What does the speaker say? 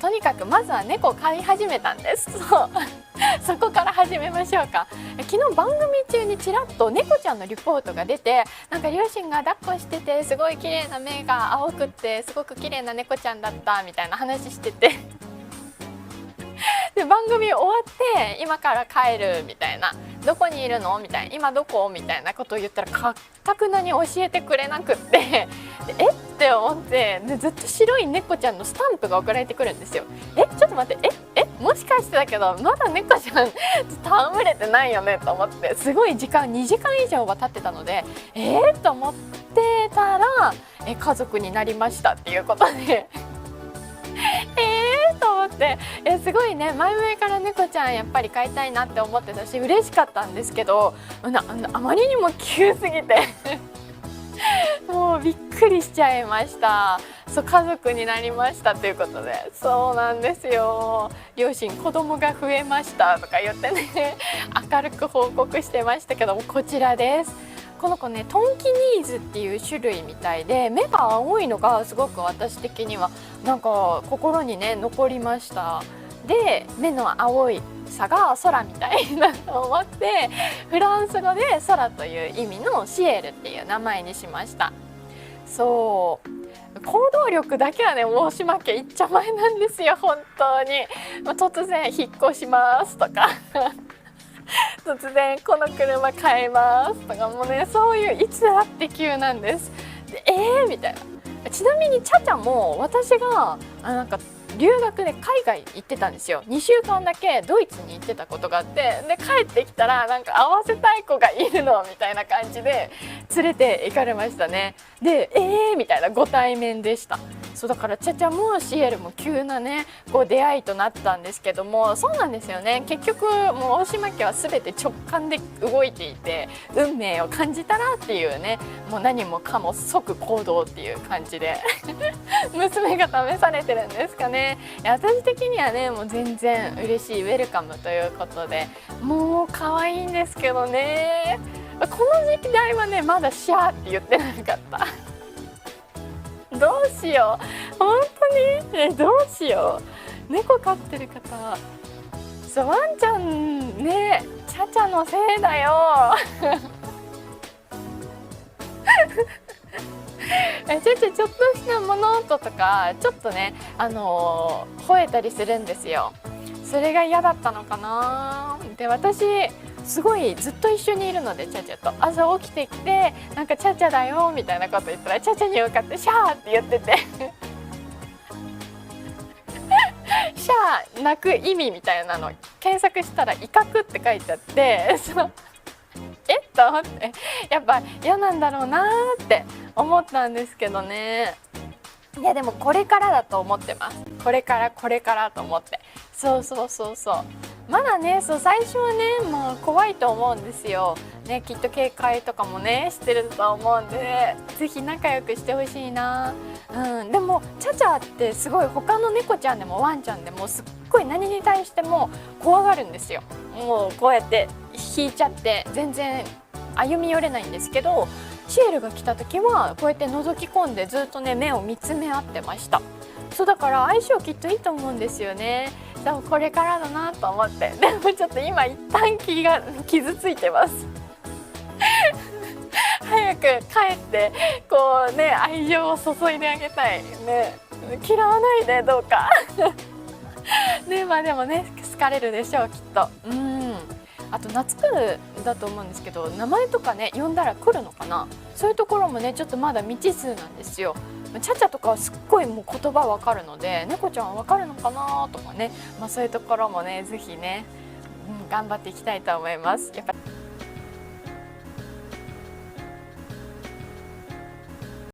とにかくまずは猫を飼い始めたんです。そうそこから始めましょうか。昨日番組中にちらっと猫ちゃんのリポートが出て、なんか両親が抱っこしててすごい綺麗な目が青くってすごく綺麗な猫ちゃんだったみたいな話しててで番組終わって今から帰るみたいな、どこにいるのみたいな、今どこみたいなことを言ったらかたくなに教えてくれなくってでえって思って、でずっと白い猫ちゃんのスタンプが送られてくるんですよ。ちょっと待って、もしかしてだけどまだ猫ちゃん戯れてないよねと思って、すごい時間2時間以上は経ってたのでと思ってたら家族になりましたっていうことでと思って、すごいね、前々から猫ちゃんやっぱり飼いたいなって思ってたし嬉しかったんですけど、あまりにも急すぎてもうびっくりしちゃいました。そう、家族になりましたということで、そうなんですよ。両親子供が増えましたとか言ってね明るく報告してましたけども、こちらです。この子ね、トンキニーズっていう種類みたいで、目が青いのがすごく私的にはなんか心にね残りました。で、目の青いさが空みたいなと思って、フランス語で空という意味のシエルっていう名前にしました。そう、行動力だけはね大島家一丁前なんですよ。本当に突然引っ越しますとか突然この車買いますとか、もうねそういういつだって急なんです。でみたいな。ちなみにチャチャも私がなんか留学で海外行ってたんですよ。2週間だけドイツに行ってたことがあって、で帰ってきたらなんか会わせたい子がいるのみたいな感じで連れて行かれましたね。でみたいなご対面でした。そうだからチャチャもシエルも急なねこう出会いとなったんですけども、そうなんですよね。結局もう大島家は全て直感で動いていて、運命を感じたらっていうね、もう何もかも即行動っていう感じで娘が試されてるんですかね。私的にはねもう全然嬉しいウェルカムということで、もう可愛いんですけどね、この時代はねまだシャーって言ってなかったどうしよう、本当にどうしよう。猫飼ってる方、そう、ワンちゃんね、チャチャのせいだよちょっとした物音とかちょっとね吠えたりするんですよ。それが嫌だったのかな。で、私すごいずっと一緒にいるので、チャチャと朝起きてきてなんかチャチャだよみたいなこと言ったらチャチャに向かってシャーって言っててシャー鳴く意味みたいなの検索したら威嚇って書いてあって、そうと思って、やっぱ嫌なんだろうなって思ったんですけどね。いやでもこれからだと思ってます。これからと思って、そうまだね、そう最初はねもう怖いと思うんですよね。きっと警戒とかもねしてると思うんで、ぜひ仲良くしてほしいな。でもチャチャってすごい他の猫ちゃんでもワンちゃんでもすっごい何に対しても怖がるんですよ。もうこうやって引いちゃって全然歩み寄れないんですけど、シエルが来た時はこうやって覗き込んでずっとね目を見つめ合ってました。そうだから相性きっといいと思うんですよね。でもこれからだなと思って、でもちょっと今一旦傷ついてます早く帰ってこうね愛情を注いであげたいね。嫌わないでどうかね、まあでもね好かれるでしょうきっと。あと夏来るだと思うんですけど、名前とかね呼んだら来るのかな。そういうところもねちょっとまだ未知数なんですよ。チャチャとかはすっごいもう言葉わかるので、猫ちゃんはわかるのかなとかね、そういうところもねぜひね、頑張っていきたいと思います。やっぱ